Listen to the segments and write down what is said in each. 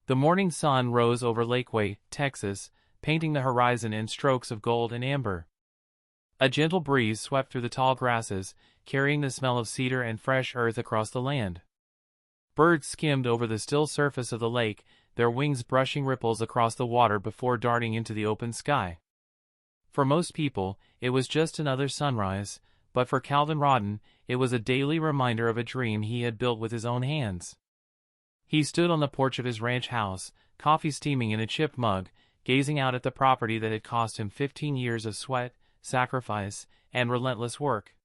The morning sun rose over Lakeway, Texas, painting the horizon in strokes of gold and amber. A gentle breeze swept through the tall grasses, carrying the smell of cedar and fresh earth across the land. Birds skimmed over the still surface of the lake, their wings brushing ripples across the water before darting into the open sky. For most people, it was just another sunrise, but for Calvin Rodden, it was a daily reminder of a dream he had built with his own hands. He stood on the porch of his ranch house, coffee steaming in a chipped mug, gazing out at the property that had cost him 15 years of sweat, sacrifice, and relentless work.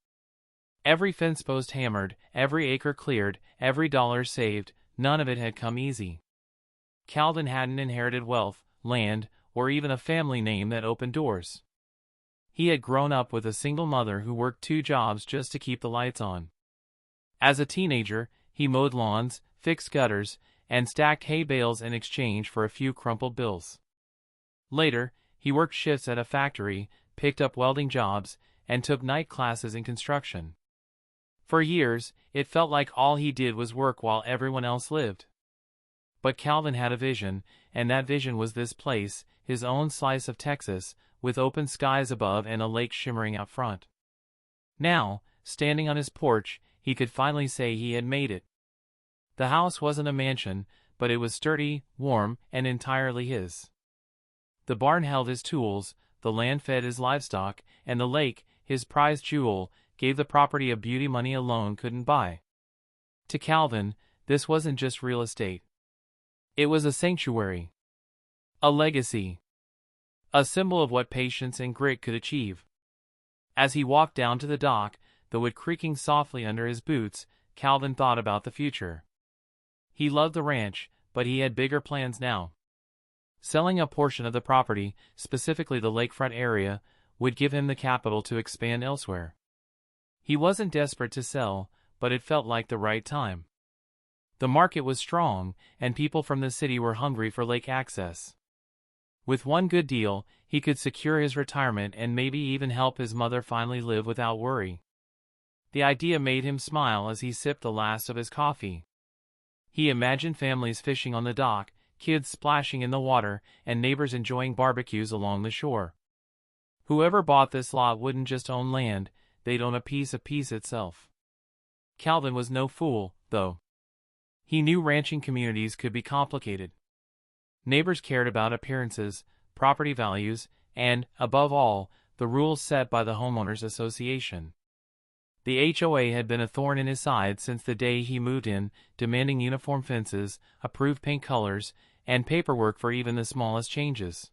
Every fence post hammered, every acre cleared, every dollar saved, none of it had come easy. Calvin hadn't inherited wealth, land, or even a family name that opened doors. He had grown up with a single mother who worked 2 jobs just to keep the lights on. As a teenager, he mowed lawns, fixed gutters, and stacked hay bales in exchange for a few crumpled bills. Later, he worked shifts at a factory, picked up welding jobs, and took night classes in construction. For years, it felt like all he did was work while everyone else lived. But Calvin had a vision, and that vision was this place, his own slice of Texas, with open skies above and a lake shimmering out front. Now, standing on his porch, he could finally say he had made it. The house wasn't a mansion, but it was sturdy, warm, and entirely his. The barn held his tools, the land fed his livestock, and the lake, his prized jewel, gave the property a beauty money alone couldn't buy. To Calvin, this wasn't just real estate. It was a sanctuary. A legacy. A symbol of what patience and grit could achieve. As he walked down to the dock, the wood creaking softly under his boots, Calvin thought about the future. He loved the ranch, but he had bigger plans now. Selling a portion of the property, specifically the lakefront area, would give him the capital to expand elsewhere. He wasn't desperate to sell, but it felt like the right time. The market was strong, and people from the city were hungry for lake access. With one good deal, he could secure his retirement and maybe even help his mother finally live without worry. The idea made him smile as he sipped the last of his coffee. He imagined families fishing on the dock, kids splashing in the water, and neighbors enjoying barbecues along the shore. Whoever bought this lot wouldn't just own land, they'd own a piece of peace itself. Calvin was no fool, though. He knew ranching communities could be complicated. Neighbors cared about appearances, property values, and, above all, the rules set by the homeowners association. The HOA had been a thorn in his side since the day he moved in, demanding uniform fences, approved paint colors, and paperwork for even the smallest changes.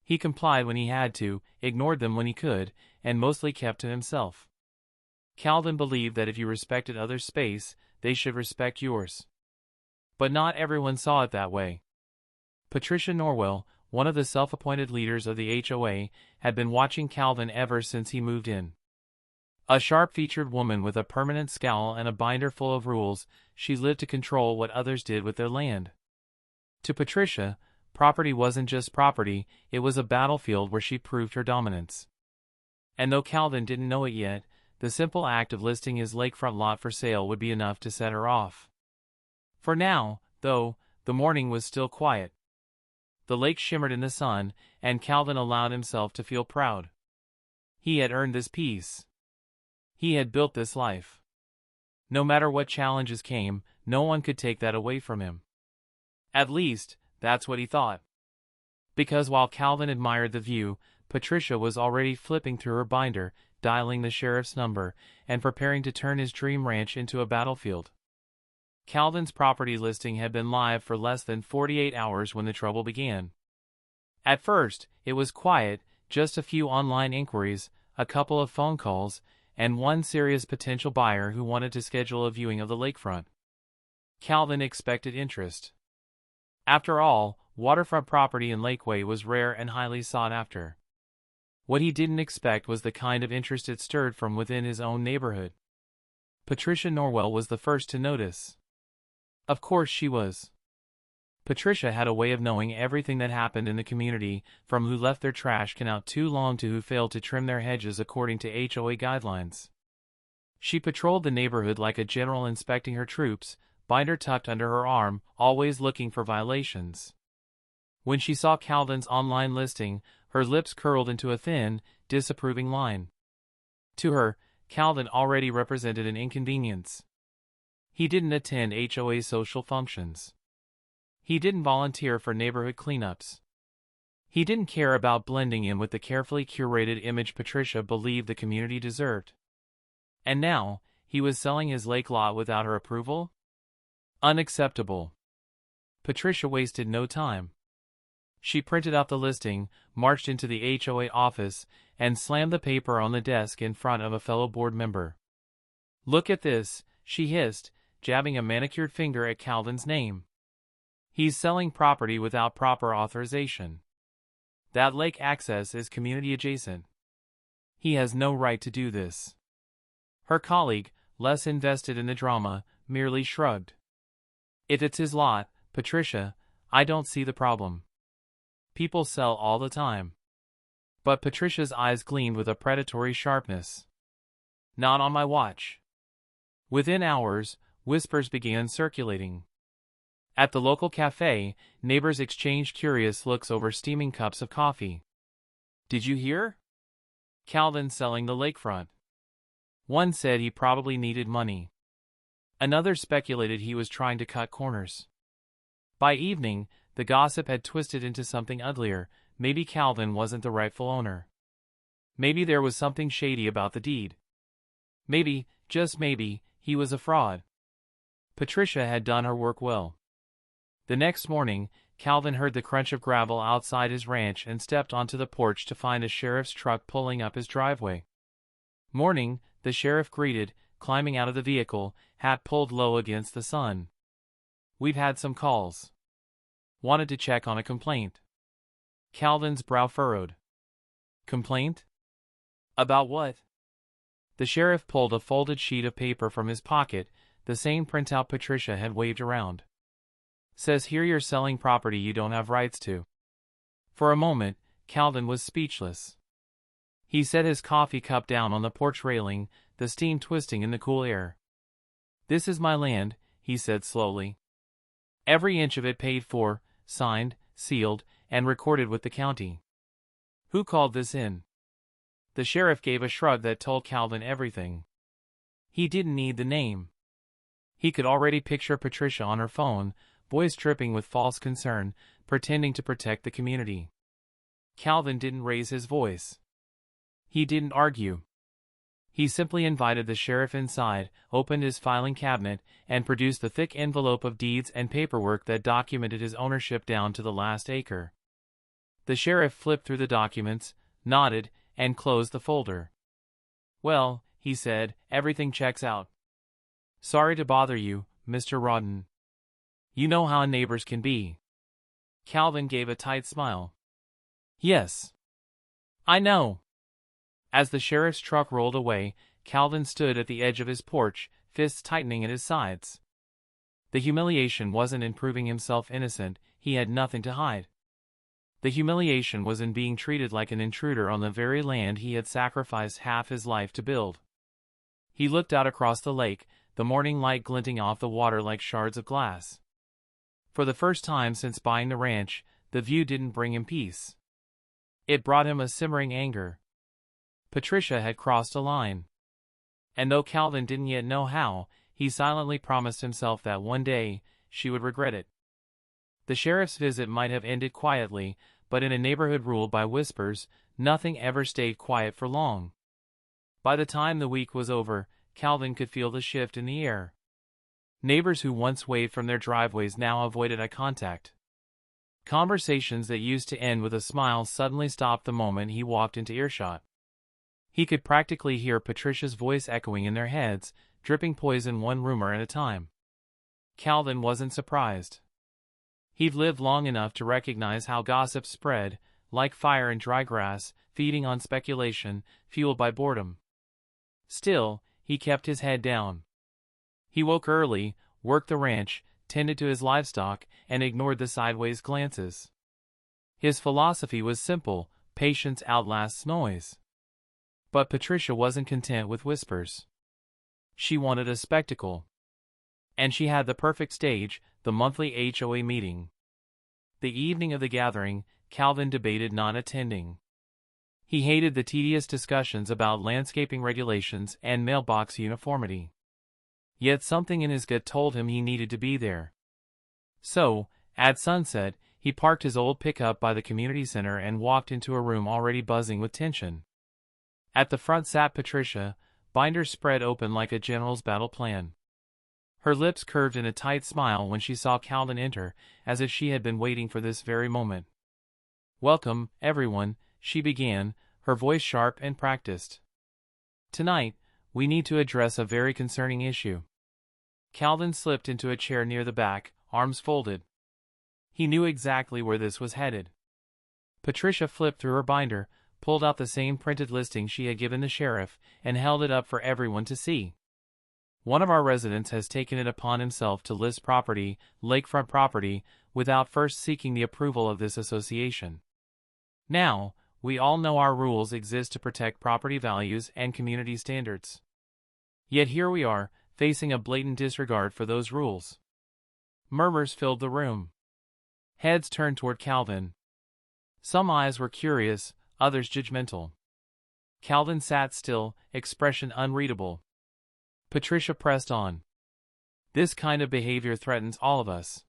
He complied when he had to, ignored them when he could, and mostly kept to himself. Calvin believed that if you respected others' space, they should respect yours. But not everyone saw it that way. Patricia Norwell, one of the self-appointed leaders of the HOA, had been watching Calvin ever since he moved in. A sharp-featured woman with a permanent scowl and a binder full of rules, she lived to control what others did with their land. To Patricia, property wasn't just property, it was a battlefield where she proved her dominance. And though Calvin didn't know it yet, the simple act of listing his lakefront lot for sale would be enough to set her off. For now, though, the morning was still quiet. The lake shimmered in the sun, and Calvin allowed himself to feel proud. He had earned this peace. He had built this life. No matter what challenges came, no one could take that away from him. At least, that's what he thought. Because while Calvin admired the view, Patricia was already flipping through her binder, dialing the sheriff's number, and preparing to turn his dream ranch into a battlefield. Calvin's property listing had been live for less than 48 hours when the trouble began. At first, it was quiet, just a few online inquiries, a couple of phone calls, and one serious potential buyer who wanted to schedule a viewing of the lakefront. Calvin expected interest. After all, waterfront property in Lakeway was rare and highly sought after. What he didn't expect was the kind of interest it stirred from within his own neighborhood. Patricia Norwell was the first to notice. Of course she was. Patricia had a way of knowing everything that happened in the community, from who left their trash can out too long to who failed to trim their hedges according to HOA guidelines. She patrolled the neighborhood like a general inspecting her troops, binder tucked under her arm, always looking for violations. When she saw Calvin's online listing, her lips curled into a thin, disapproving line. To her, Calvin already represented an inconvenience. He didn't attend HOA social functions. He didn't volunteer for neighborhood cleanups. He didn't care about blending in with the carefully curated image Patricia believed the community deserved. And now, he was selling his lake lot without her approval? Unacceptable. Patricia wasted no time. She printed out the listing, marched into the HOA office, and slammed the paper on the desk in front of a fellow board member. "Look at this," she hissed, jabbing a manicured finger at Calvin's name. "He's selling property without proper authorization. That lake access is community adjacent. He has no right to do this." Her colleague, less invested in the drama, merely shrugged. "If it's his lot, Patricia, I don't see the problem. People sell all the time." But Patricia's eyes gleamed with a predatory sharpness. "Not on my watch." Within hours, whispers began circulating. At the local cafe, neighbors exchanged curious looks over steaming cups of coffee. "Did you hear? Calvin selling the lakefront." One said he probably needed money. Another speculated he was trying to cut corners. By evening, the gossip had twisted into something uglier. Maybe Calvin wasn't the rightful owner. Maybe there was something shady about the deed. Maybe, just maybe, he was a fraud. Patricia had done her work well. The next morning, Calvin heard the crunch of gravel outside his ranch and stepped onto the porch to find a sheriff's truck pulling up his driveway. "Morning," the sheriff greeted, climbing out of the vehicle, hat pulled low against the sun. "We've had some calls. Wanted to check on a complaint." Calvin's brow furrowed. "Complaint? About what?" The sheriff pulled a folded sheet of paper from his pocket, the same printout Patricia had waved around. "Says here you're selling property you don't have rights to." For a moment, Calvin was speechless. He set his coffee cup down on the porch railing, the steam twisting in the cool air. "This is my land," he said slowly. "Every inch of it paid for, signed, sealed, and recorded with the county. Who called this in?" The sheriff gave a shrug that told Calvin everything. He didn't need the name. He could already picture Patricia on her phone, voice tripping with false concern, pretending to protect the community. Calvin didn't raise his voice. He didn't argue. He simply invited the sheriff inside, opened his filing cabinet, and produced the thick envelope of deeds and paperwork that documented his ownership down to the last acre. The sheriff flipped through the documents, nodded, and closed the folder. "Well," he said, "everything checks out. Sorry to bother you, Mr. Rodden. You know how neighbors can be." Calvin gave a tight smile. "Yes. I know." As the sheriff's truck rolled away, Calvin stood at the edge of his porch, fists tightening at his sides. The humiliation wasn't in proving himself innocent, he had nothing to hide. The humiliation was in being treated like an intruder on the very land he had sacrificed half his life to build. He looked out across the lake, the morning light glinting off the water like shards of glass. For the first time since buying the ranch, the view didn't bring him peace. It brought him a simmering anger. Patricia had crossed a line. And though Calvin didn't yet know how, he silently promised himself that one day, she would regret it. The sheriff's visit might have ended quietly, but in a neighborhood ruled by whispers, nothing ever stayed quiet for long. By the time the week was over, Calvin could feel the shift in the air. Neighbors who once waved from their driveways now avoided eye contact. Conversations that used to end with a smile suddenly stopped the moment he walked into earshot. He could practically hear Patricia's voice echoing in their heads, dripping poison one rumor at a time. Calvin wasn't surprised. He'd lived long enough to recognize how gossip spread, like fire in dry grass, feeding on speculation, fueled by boredom. Still, he kept his head down. He woke early, worked the ranch, tended to his livestock, and ignored the sideways glances. His philosophy was simple: patience outlasts noise. But Patricia wasn't content with whispers. She wanted a spectacle. And she had the perfect stage, the monthly HOA meeting. The evening of the gathering, Calvin debated not attending. He hated the tedious discussions about landscaping regulations and mailbox uniformity. Yet something in his gut told him he needed to be there. So, at sunset, he parked his old pickup by the community center and walked into a room already buzzing with tension. At the front sat Patricia, binders spread open like a general's battle plan. Her lips curved in a tight smile when she saw Calvin enter, as if she had been waiting for this very moment. "Welcome, everyone," she began, her voice sharp and practiced. "Tonight, we need to address a very concerning issue." Calvin slipped into a chair near the back, arms folded. He knew exactly where this was headed. Patricia flipped through her binder, pulled out the same printed listing she had given the sheriff, and held it up for everyone to see. "One of our residents has taken it upon himself to list property, lakefront property, without first seeking the approval of this association. Now, we all know our rules exist to protect property values and community standards. Yet here we are, facing a blatant disregard for those rules." Murmurs filled the room. Heads turned toward Calvin. Some eyes were curious, others judgmental. Calvin sat still, expression unreadable. Patricia pressed on. "This kind of behavior threatens all of us.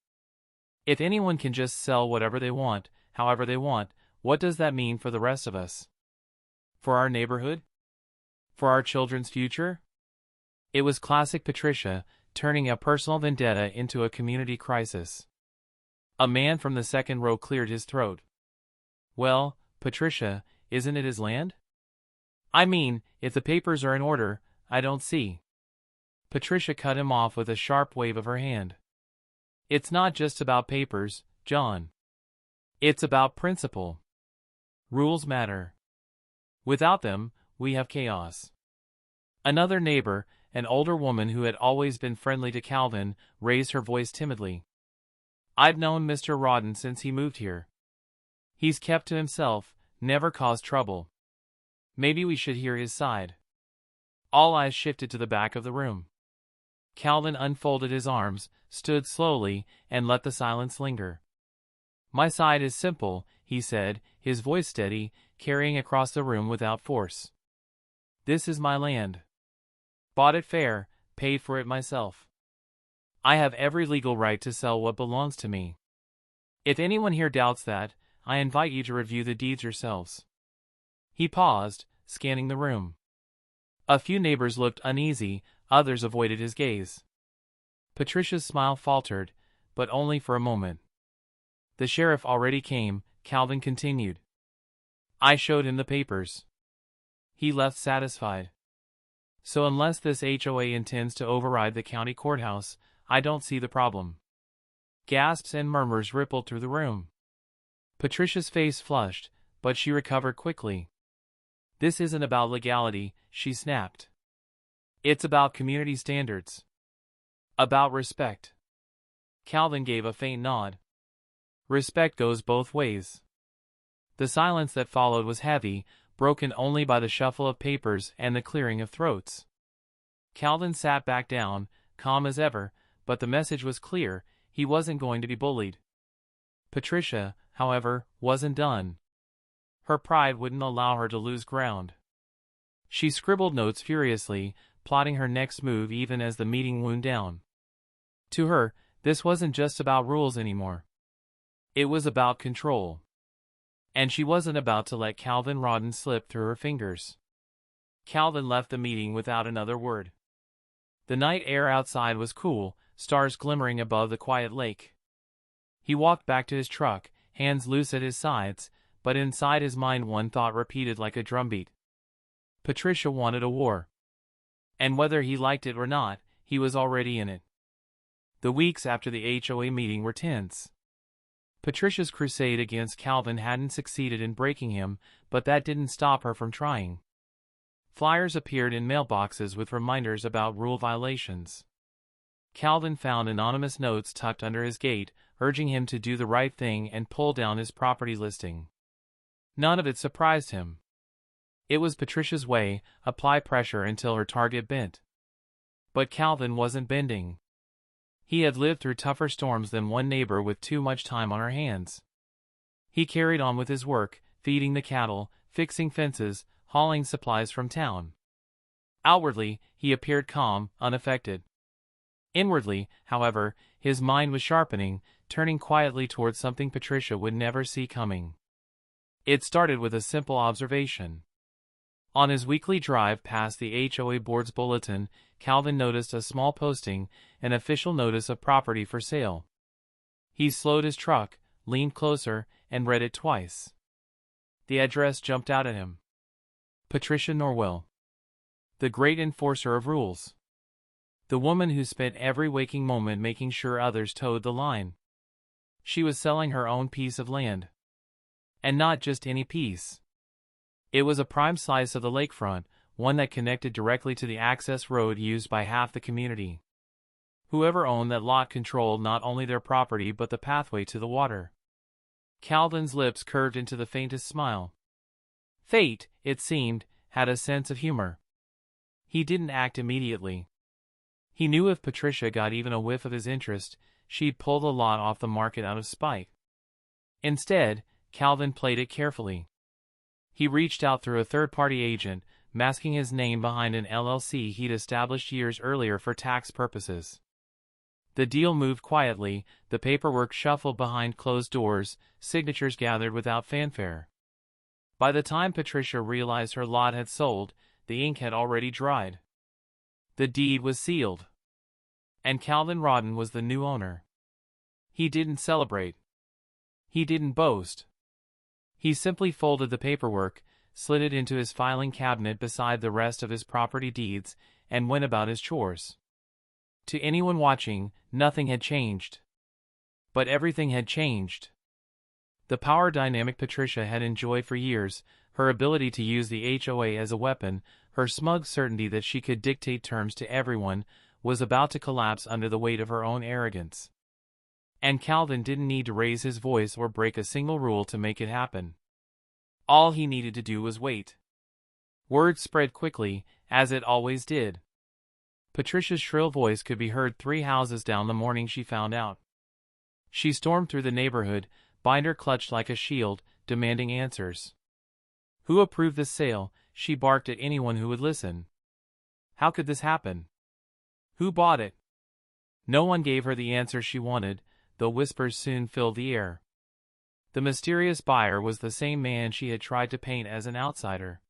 If anyone can just sell whatever they want, however they want, what does that mean for the rest of us? For our neighborhood? For our children's future?" It was classic Patricia, turning a personal vendetta into a community crisis. A man from the second row cleared his throat. "Well, Patricia, isn't it his land? I mean, if the papers are in order, I don't see." Patricia cut him off with a sharp wave of her hand. "It's not just about papers, John. It's about principle. Rules matter. Without them, we have chaos." Another neighbor, an older woman who had always been friendly to Calvin, raised her voice timidly. "I've known Mr. Rawdon since he moved here. He's kept to himself, never caused trouble. Maybe we should hear his side." All eyes shifted to the back of the room. Calvin unfolded his arms, stood slowly, and let the silence linger. "My side is simple," he said, his voice steady, carrying across the room without force. "This is my land. Bought it fair, paid for it myself. I have every legal right to sell what belongs to me. If anyone here doubts that, I invite you to review the deeds yourselves." He paused, scanning the room. A few neighbors looked uneasy, others avoided his gaze. Patricia's smile faltered, but only for a moment. "The sheriff already came," Calvin continued. "I showed him the papers. He left satisfied. So unless this HOA intends to override the county courthouse, I don't see the problem." Gasps and murmurs rippled through the room. Patricia's face flushed, but she recovered quickly. "This isn't about legality," she snapped. "It's about community standards. About respect." Calvin gave a faint nod. "Respect goes both ways." The silence that followed was heavy, broken only by the shuffle of papers and the clearing of throats. Calvin sat back down, calm as ever, but the message was clear: he wasn't going to be bullied. Patricia, however, wasn't done. Her pride wouldn't allow her to lose ground. She scribbled notes furiously, plotting her next move even as the meeting wound down. To her, this wasn't just about rules anymore. It was about control. And she wasn't about to let Calvin Rawdon slip through her fingers. Calvin left the meeting without another word. The night air outside was cool, stars glimmering above the quiet lake. He walked back to his truck, hands loose at his sides, but inside his mind one thought repeated like a drumbeat. Patricia wanted a war. And whether he liked it or not, he was already in it. The weeks after the HOA meeting were tense. Patricia's crusade against Calvin hadn't succeeded in breaking him, but that didn't stop her from trying. Flyers appeared in mailboxes with reminders about rule violations. Calvin found anonymous notes tucked under his gate, urging him to do the right thing and pull down his property listing. None of it surprised him. It was Patricia's way: apply pressure until her target bent. But Calvin wasn't bending. He had lived through tougher storms than one neighbor with too much time on her hands. He carried on with his work, feeding the cattle, fixing fences, hauling supplies from town. Outwardly, he appeared calm, unaffected. Inwardly, however, his mind was sharpening, turning quietly towards something Patricia would never see coming. It started with a simple observation. On his weekly drive past the HOA board's bulletin, Calvin noticed a small posting, an official notice of property for sale. He slowed his truck, leaned closer, and read it twice. The address jumped out at him. Patricia Norwell. The great enforcer of rules. The woman who spent every waking moment making sure others toed the line. She was selling her own piece of land. And not just any piece. It was a prime slice of the lakefront, one that connected directly to the access road used by half the community. Whoever owned that lot controlled not only their property but the pathway to the water. Calvin's lips curved into the faintest smile. Fate, it seemed, had a sense of humor. He didn't act immediately. He knew if Patricia got even a whiff of his interest, she'd pull the lot off the market out of spite. Instead, Calvin played it carefully. He reached out through a third-party agent, masking his name behind an LLC he'd established years earlier for tax purposes. The deal moved quietly, the paperwork shuffled behind closed doors, signatures gathered without fanfare. By the time Patricia realized her lot had sold, the ink had already dried. The deed was sealed. And Calvin Rodden was the new owner. He didn't celebrate. He didn't boast. He simply folded the paperwork, slid it into his filing cabinet beside the rest of his property deeds, and went about his chores. To anyone watching, nothing had changed. But everything had changed. The power dynamic Patricia had enjoyed for years, her ability to use the HOA as a weapon, her smug certainty that she could dictate terms to everyone, was about to collapse under the weight of her own arrogance. And Calvin didn't need to raise his voice or break a single rule to make it happen. All he needed to do was wait. Word spread quickly, as it always did. Patricia's shrill voice could be heard 3 houses down the morning she found out. She stormed through the neighborhood, binder clutched like a shield, demanding answers. Who approved this sale? She barked at anyone who would listen. How could this happen? Who bought it? No one gave her the answer she wanted, though whispers soon filled the air. The mysterious buyer was the same man she had tried to paint as an outsider.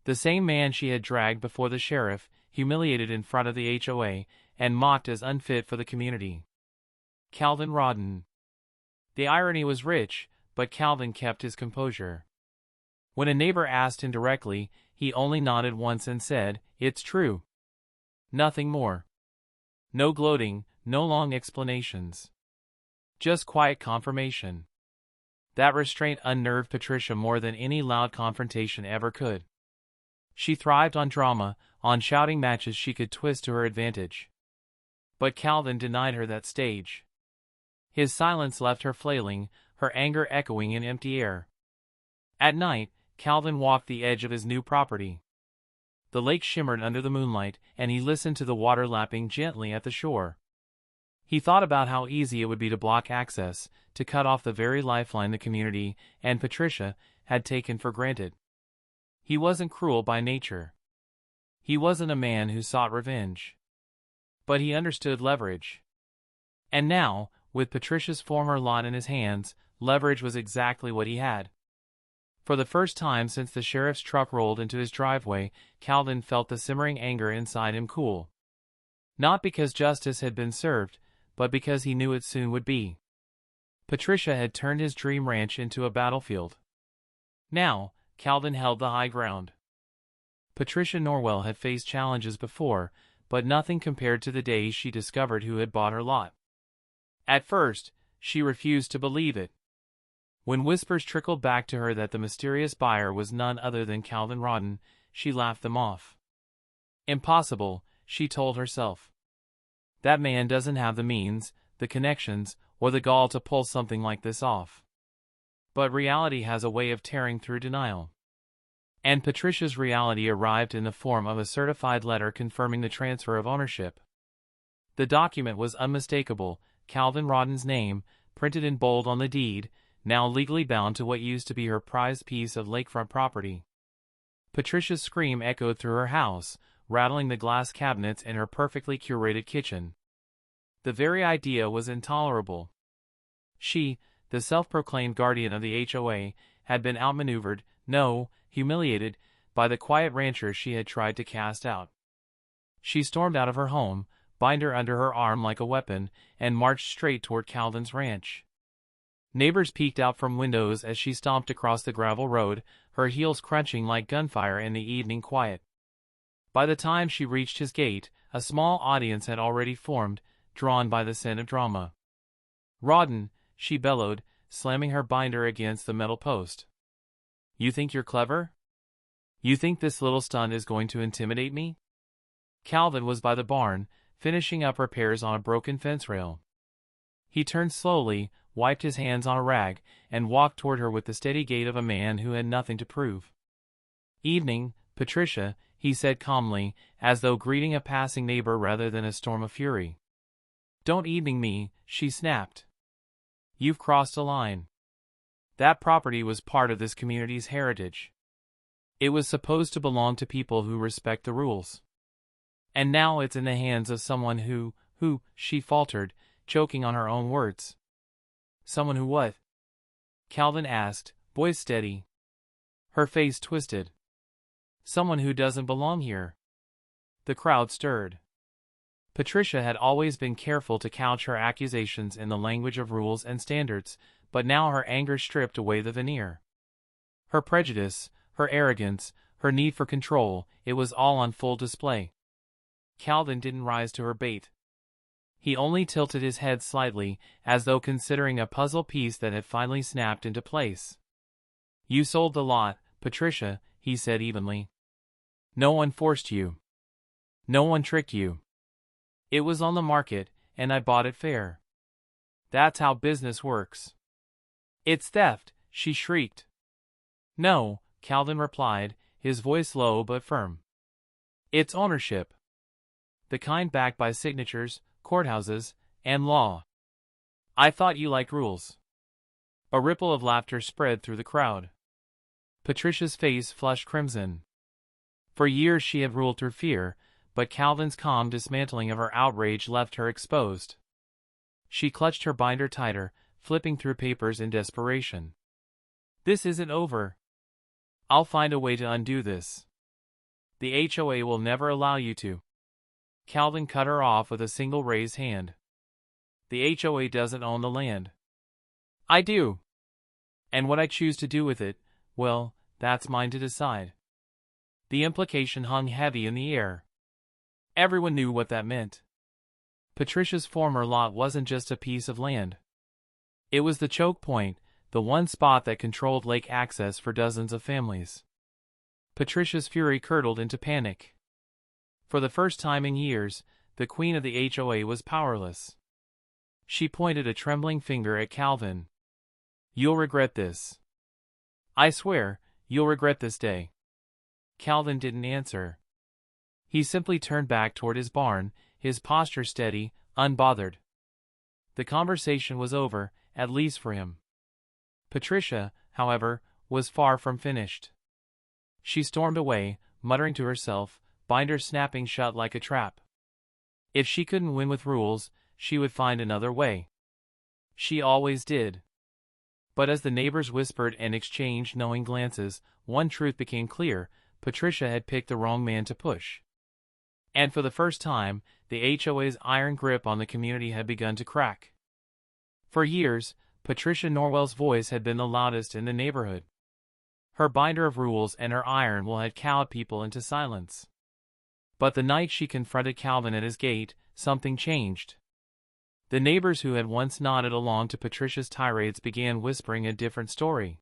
The same man she had dragged before the sheriff, humiliated in front of the HOA, and mocked as unfit for the community. Calvin Rodden. The irony was rich, but Calvin kept his composure. When a neighbor asked indirectly, he only nodded once and said, "It's true." Nothing more. No gloating, no long explanations. Just quiet confirmation. That restraint unnerved Patricia more than any loud confrontation ever could. She thrived on drama, on shouting matches she could twist to her advantage. But Calvin denied her that stage. His silence left her flailing, her anger echoing in empty air. At night, Calvin walked the edge of his new property. The lake shimmered under the moonlight, and he listened to the water lapping gently at the shore. He thought about how easy it would be to block access, to cut off the very lifeline the community, and Patricia, had taken for granted. He wasn't cruel by nature. He wasn't a man who sought revenge. But he understood leverage. And now, with Patricia's former lot in his hands, leverage was exactly what he had. For the first time since the sheriff's truck rolled into his driveway, Calvin felt the simmering anger inside him cool. Not because justice had been served, but because he knew it soon would be. Patricia had turned his dream ranch into a battlefield. Now, Calvin held the high ground. Patricia Norwell had faced challenges before, but nothing compared to the day she discovered who had bought her lot. At first, she refused to believe it. When whispers trickled back to her that the mysterious buyer was none other than Calvin Rodden, she laughed them off. Impossible, she told herself. That man doesn't have the means, the connections, or the gall to pull something like this off. But reality has a way of tearing through denial. And Patricia's reality arrived in the form of a certified letter confirming the transfer of ownership. The document was unmistakable, Calvin Rodden's name, printed in bold on the deed, now legally bound to what used to be her prized piece of lakefront property. Patricia's scream echoed through her house, rattling the glass cabinets in her perfectly curated kitchen. The very idea was intolerable. She, the self-proclaimed guardian of the HOA, had been outmaneuvered, no, humiliated, by the quiet rancher she had tried to cast out. She stormed out of her home, binder under her arm like a weapon, and marched straight toward Calvin's ranch. Neighbors peeked out from windows as she stomped across the gravel road, her heels crunching like gunfire in the evening quiet. By the time she reached his gate, a small audience had already formed, drawn by the scent of drama. "Rodden," she bellowed, slamming her binder against the metal post. "You think you're clever? You think this little stunt is going to intimidate me?" Calvin was by the barn, finishing up repairs on a broken fence rail. He turned slowly, wiped his hands on a rag, and walked toward her with the steady gait of a man who had nothing to prove. "Evening, Patricia," he said calmly, as though greeting a passing neighbor rather than a storm of fury. "Don't evening me," she snapped. "You've crossed a line. That property was part of this community's heritage. It was supposed to belong to people who respect the rules. And now it's in the hands of someone who, she faltered, choking on her own words. "Someone who what?" Calvin asked, voice steady. Her face twisted. "Someone who doesn't belong here." The crowd stirred. Patricia had always been careful to couch her accusations in the language of rules and standards, but now her anger stripped away the veneer. Her prejudice, her arrogance, her need for control, it was all on full display. Calvin didn't rise to her bait. He only tilted his head slightly, as though considering a puzzle piece that had finally snapped into place. "You sold the lot, Patricia," he said evenly. "No one forced you. No one tricked you. It was on the market, and I bought it fair. That's how business works." "It's theft," she shrieked. "No," Calvin replied, his voice low but firm. "It's ownership. The kind backed by signatures, courthouses, and law. I thought you liked rules." A ripple of laughter spread through the crowd. Patricia's face flushed crimson. For years she had ruled through fear, but Calvin's calm dismantling of her outrage left her exposed. She clutched her binder tighter, flipping through papers in desperation. "This isn't over. I'll find a way to undo this. The HOA will never allow you to." Calvin cut her off with a single raised hand. "The HOA doesn't own the land." "I do. And what I choose to do with it, well, that's mine to decide." The implication hung heavy in the air. Everyone knew what that meant. Patricia's former lot wasn't just a piece of land. It was the choke point, the one spot that controlled lake access for dozens of families. Patricia's fury curdled into panic. For the first time in years, the queen of the HOA was powerless. She pointed a trembling finger at Calvin. "You'll regret this. I swear, you'll regret this day." Calvin didn't answer. He simply turned back toward his barn, his posture steady, unbothered. The conversation was over, at least for him. Patricia, however, was far from finished. She stormed away, muttering to herself, binder snapping shut like a trap. If she couldn't win with rules, she would find another way. She always did. But as the neighbors whispered and exchanged knowing glances, one truth became clear: Patricia had picked the wrong man to push. And for the first time, the HOA's iron grip on the community had begun to crack. For years, Patricia Norwell's voice had been the loudest in the neighborhood. Her binder of rules and her iron will had cowed people into silence. But the night she confronted Calvin at his gate, something changed. The neighbors who had once nodded along to Patricia's tirades began whispering a different story.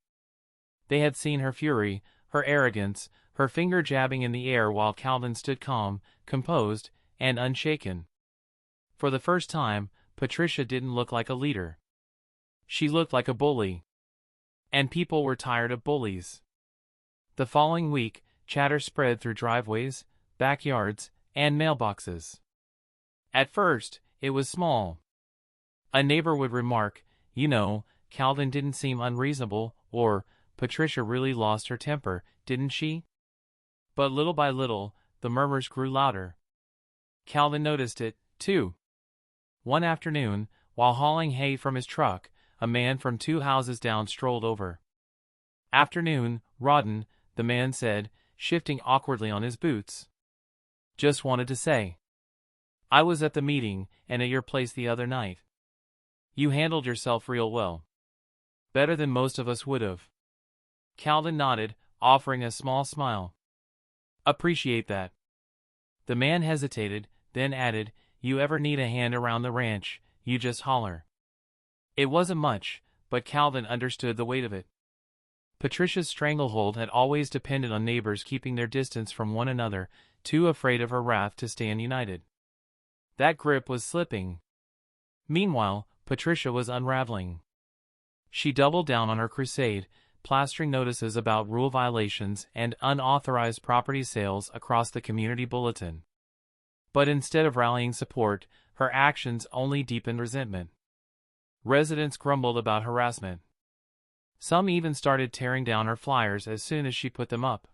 They had seen her fury, her arrogance, her finger jabbing in the air while Calvin stood calm, composed, and unshaken. For the first time, Patricia didn't look like a leader. She looked like a bully. And people were tired of bullies. The following week, chatter spread through driveways, backyards, and mailboxes. At first, it was small. A neighbor would remark, "You know, Calvin didn't seem unreasonable," or, "Patricia really lost her temper, didn't she?" But little by little, the murmurs grew louder. Calvin noticed it, too. One afternoon, while hauling hay from his truck, a man from 2 houses down strolled over. "Afternoon, Rawdon," the man said, shifting awkwardly on his boots. "Just wanted to say. I was at the meeting, and at your place the other night. You handled yourself real well. Better than most of us would've." Calvin nodded, offering a small smile. "Appreciate that." The man hesitated, then added, "You ever need a hand around the ranch, you just holler." It wasn't much, but Calvin understood the weight of it. Patricia's stranglehold had always depended on neighbors keeping their distance from one another, too afraid of her wrath to stand united. That grip was slipping. Meanwhile, Patricia was unraveling. She doubled down on her crusade, plastering notices about rule violations and unauthorized property sales across the community bulletin. But instead of rallying support, her actions only deepened resentment. Residents grumbled about harassment. Some even started tearing down her flyers as soon as she put them up.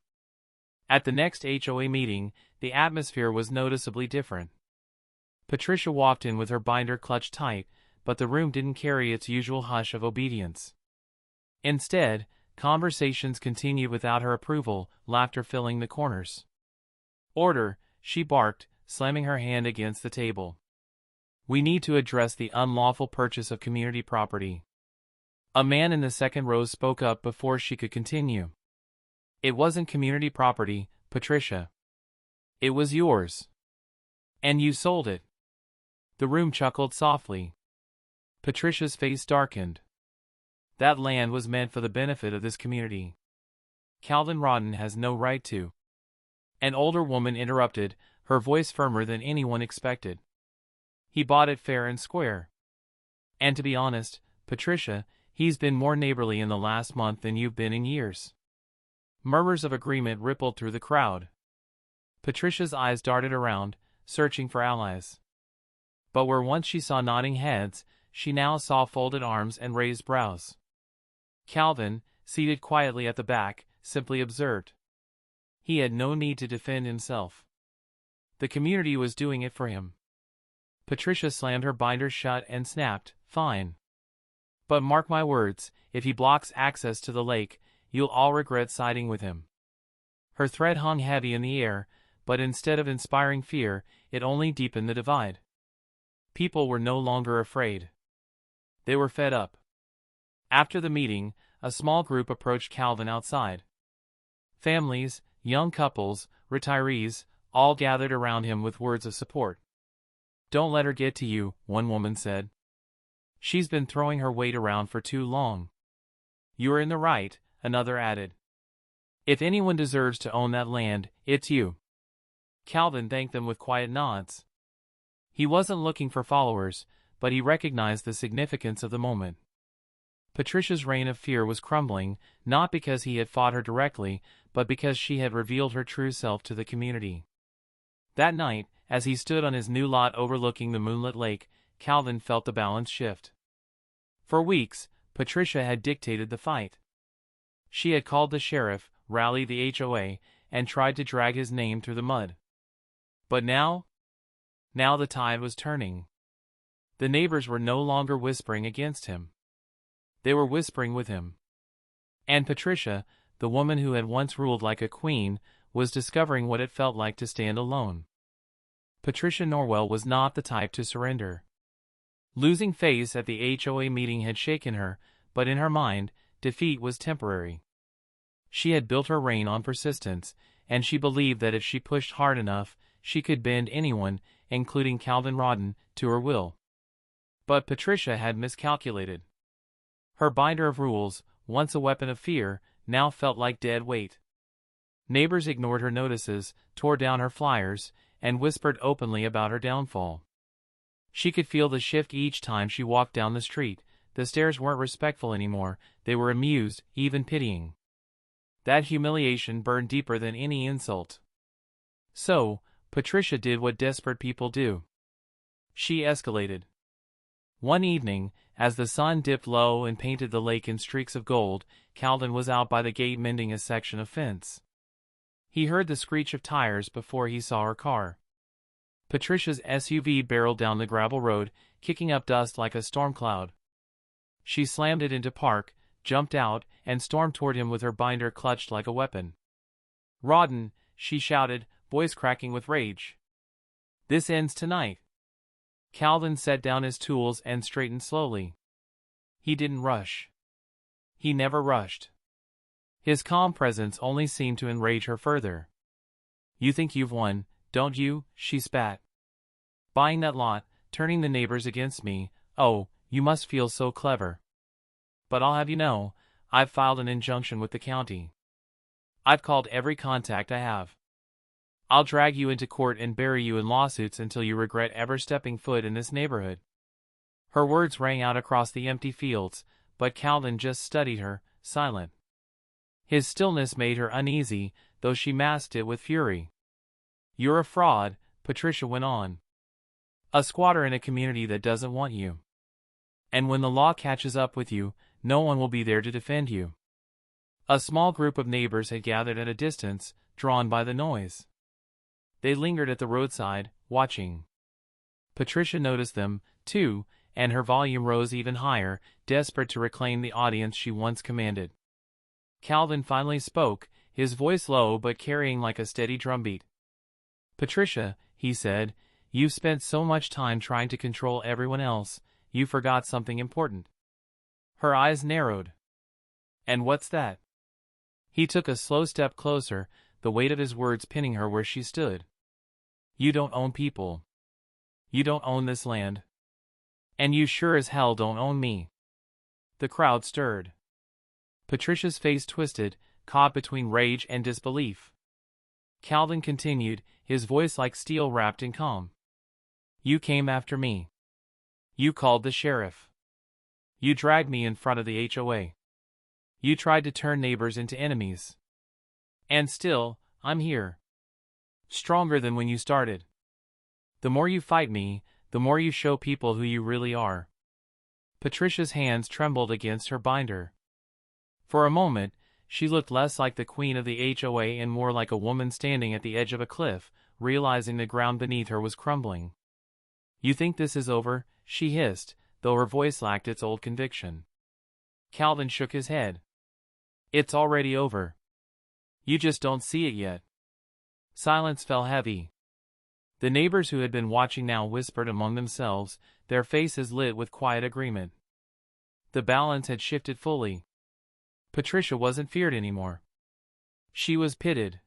At the next HOA meeting, the atmosphere was noticeably different. Patricia walked in with her binder clutched tight, but the room didn't carry its usual hush of obedience. Instead, conversations continued without her approval, laughter filling the corners. "Order," she barked, slamming her hand against the table. "We need to address the unlawful purchase of community property." A man in the second row spoke up before she could continue. "It wasn't community property, Patricia. It was yours. And you sold it." The room chuckled softly. Patricia's face darkened. "That land was meant for the benefit of this community. Calvin Rawdon has no right to." An older woman interrupted, her voice firmer than anyone expected. "He bought it fair and square. And to be honest, Patricia, he's been more neighborly in the last month than you've been in years." Murmurs of agreement rippled through the crowd. Patricia's eyes darted around, searching for allies. But where once she saw nodding heads, she now saw folded arms and raised brows. Calvin, seated quietly at the back, simply observed. He had no need to defend himself. The community was doing it for him. Patricia slammed her binder shut and snapped, "Fine. But mark my words, if he blocks access to the lake, you'll all regret siding with him." Her threat hung heavy in the air, but instead of inspiring fear, it only deepened the divide. People were no longer afraid. They were fed up. After the meeting, a small group approached Calvin outside. Families, young couples, retirees, all gathered around him with words of support. "Don't let her get to you," one woman said. "She's been throwing her weight around for too long." "You're in the right," another added. "If anyone deserves to own that land, it's you." Calvin thanked them with quiet nods. He wasn't looking for followers, but he recognized the significance of the moment. Patricia's reign of fear was crumbling, not because he had fought her directly, but because she had revealed her true self to the community. That night, as he stood on his new lot overlooking the moonlit lake, Calvin felt the balance shift. For weeks, Patricia had dictated the fight. She had called the sheriff, rallied the HOA, and tried to drag his name through the mud. But now the tide was turning. The neighbors were no longer whispering against him. They were whispering with him. And Patricia, the woman who had once ruled like a queen, was discovering what it felt like to stand alone. Patricia Norwell was not the type to surrender. Losing face at the HOA meeting had shaken her, but in her mind, defeat was temporary. She had built her reign on persistence, and she believed that if she pushed hard enough, she could bend anyone, including Calvin Rawdon, to her will. But Patricia had miscalculated. Her binder of rules, once a weapon of fear, now felt like dead weight. Neighbors ignored her notices, tore down her flyers, and whispered openly about her downfall. She could feel the shift each time she walked down the street. The stares weren't respectful anymore, they were amused, even pitying. That humiliation burned deeper than any insult. So, Patricia did what desperate people do. She escalated. One evening, as the sun dipped low and painted the lake in streaks of gold, Calvin was out by the gate mending a section of fence. He heard the screech of tires before he saw her car. Patricia's SUV barreled down the gravel road, kicking up dust like a storm cloud. She slammed it into park, jumped out, and stormed toward him with her binder clutched like a weapon. "Rawdon," she shouted, voice cracking with rage. "This ends tonight." Calvin set down his tools and straightened slowly. He didn't rush. He never rushed. His calm presence only seemed to enrage her further. "You think you've won, don't you?" she spat. "Buying that lot, turning the neighbors against me, oh, you must feel so clever. But I'll have you know, I've filed an injunction with the county. I've called every contact I have. I'll drag you into court and bury you in lawsuits until you regret ever stepping foot in this neighborhood." Her words rang out across the empty fields, but Calvin just studied her, silent. His stillness made her uneasy, though she masked it with fury. "You're a fraud," Patricia went on. "A squatter in a community that doesn't want you. And when the law catches up with you, no one will be there to defend you." A small group of neighbors had gathered at a distance, drawn by the noise. They lingered at the roadside, watching. Patricia noticed them, too, and her volume rose even higher, desperate to reclaim the audience she once commanded. Calvin finally spoke, his voice low but carrying like a steady drumbeat. "Patricia," he said, "you've spent so much time trying to control everyone else, you forgot something important." Her eyes narrowed. "And what's that?" He took a slow step closer, the weight of his words pinning her where she stood. "You don't own people. You don't own this land. And you sure as hell don't own me." The crowd stirred. Patricia's face twisted, caught between rage and disbelief. Calvin continued, his voice like steel wrapped in calm. "You came after me. You called the sheriff. You dragged me in front of the HOA. You tried to turn neighbors into enemies. And still, I'm here. Stronger than when you started. The more you fight me, the more you show people who you really are." Patricia's hands trembled against her binder. For a moment, she looked less like the queen of the HOA and more like a woman standing at the edge of a cliff, realizing the ground beneath her was crumbling. "You think this is over?" she hissed, though her voice lacked its old conviction. Calvin shook his head. "It's already over. You just don't see it yet." Silence fell heavy. The neighbors who had been watching now whispered among themselves, their faces lit with quiet agreement. The balance had shifted fully. Patricia wasn't feared anymore. She was pitted.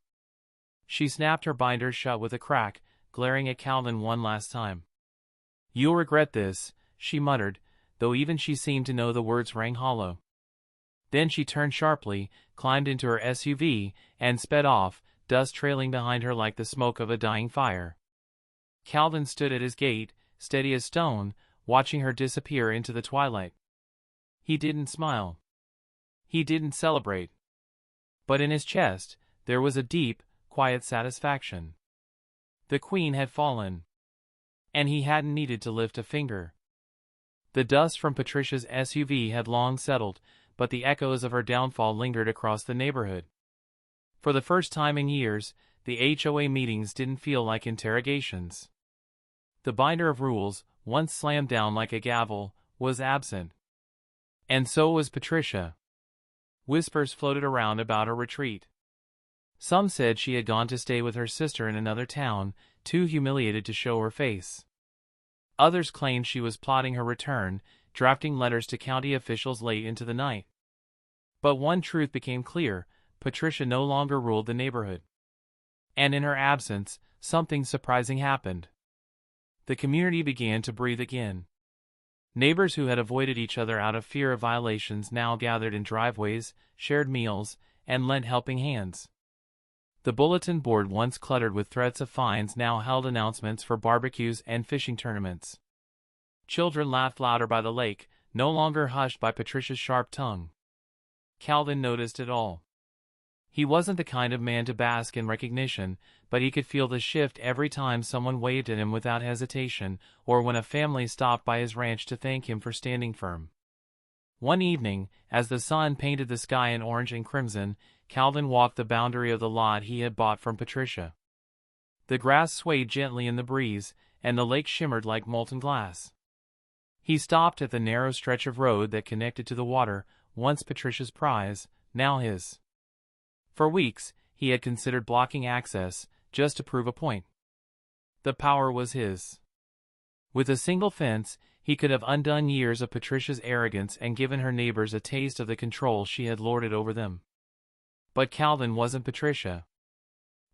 She snapped her binder shut with a crack, glaring at Calvin one last time. "You'll regret this," she muttered, though even she seemed to know the words rang hollow. Then she turned sharply, climbed into her SUV, and sped off, dust trailing behind her like the smoke of a dying fire. Calvin stood at his gate, steady as stone, watching her disappear into the twilight. He didn't smile. He didn't celebrate. But in his chest, there was a deep, quiet satisfaction. The queen had fallen. And he hadn't needed to lift a finger. The dust from Patricia's SUV had long settled, but the echoes of her downfall lingered across the neighborhood. For the first time in years, the HOA meetings didn't feel like interrogations. The binder of rules, once slammed down like a gavel, was absent. And so was Patricia. Whispers floated around about her retreat. Some said she had gone to stay with her sister in another town, too humiliated to show her face. Others claimed she was plotting her return, drafting letters to county officials late into the night. But one truth became clear: Patricia no longer ruled the neighborhood. And in her absence, something surprising happened. The community began to breathe again. Neighbors who had avoided each other out of fear of violations now gathered in driveways, shared meals, and lent helping hands. The bulletin board, once cluttered with threats of fines, now held announcements for barbecues and fishing tournaments. Children laughed louder by the lake, no longer hushed by Patricia's sharp tongue. Calvin noticed it all. He wasn't the kind of man to bask in recognition, but he could feel the shift every time someone waved at him without hesitation, or when a family stopped by his ranch to thank him for standing firm. One evening, as the sun painted the sky in orange and crimson, Calvin walked the boundary of the lot he had bought from Patricia. The grass swayed gently in the breeze, and the lake shimmered like molten glass. He stopped at the narrow stretch of road that connected to the water, once Patricia's prize, now his. For weeks, he had considered blocking access, just to prove a point. The power was his. With a single fence, he could have undone years of Patricia's arrogance and given her neighbors a taste of the control she had lorded over them. But Calvin wasn't Patricia.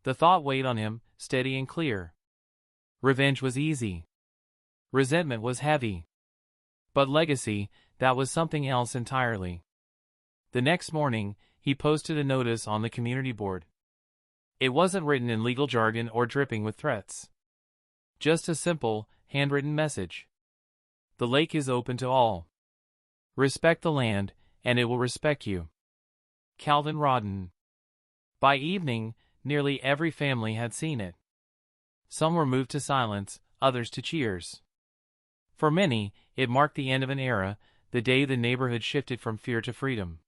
The thought weighed on him, steady and clear. Revenge was easy. Resentment was heavy. But legacy, that was something else entirely. The next morning, he posted a notice on the community board. It wasn't written in legal jargon or dripping with threats. Just a simple, handwritten message. The lake is open to all. Respect the land, and it will respect you. Calvin Rodden. By evening, nearly every family had seen it. Some were moved to silence, others to cheers. For many, it marked the end of an era, the day the neighborhood shifted from fear to freedom.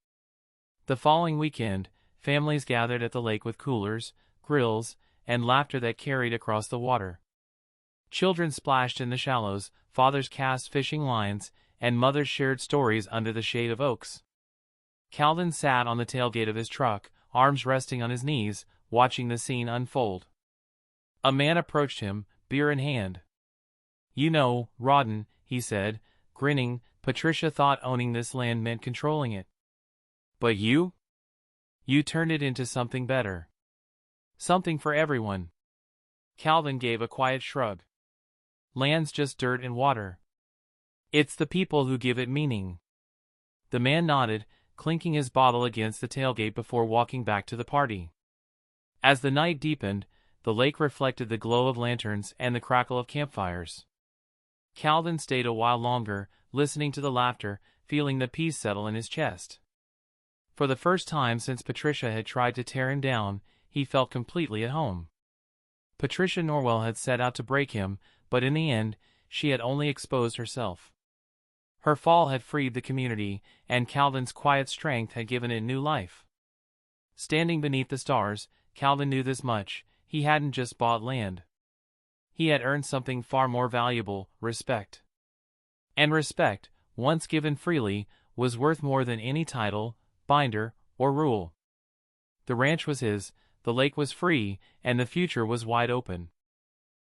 The following weekend, families gathered at the lake with coolers, grills, and laughter that carried across the water. Children splashed in the shallows, fathers cast fishing lines, and mothers shared stories under the shade of oaks. Calvin sat on the tailgate of his truck, arms resting on his knees, watching the scene unfold. A man approached him, beer in hand. "You know, Rodden," he said, grinning. "Patricia thought owning this land meant controlling it. But you? You turned it into something better. Something for everyone." Calvin gave a quiet shrug. "Land's just dirt and water. It's the people who give it meaning." The man nodded, clinking his bottle against the tailgate before walking back to the party. As the night deepened, the lake reflected the glow of lanterns and the crackle of campfires. Calvin stayed a while longer, listening to the laughter, feeling the peace settle in his chest. For the first time since Patricia had tried to tear him down, he felt completely at home. Patricia Norwell had set out to break him, but in the end, she had only exposed herself. Her fall had freed the community, and Calvin's quiet strength had given it new life. Standing beneath the stars, Calvin knew this much: he hadn't just bought land. He had earned something far more valuable: respect. And respect, once given freely, was worth more than any title, binder, or rule. The ranch was his, the lake was free, and the future was wide open.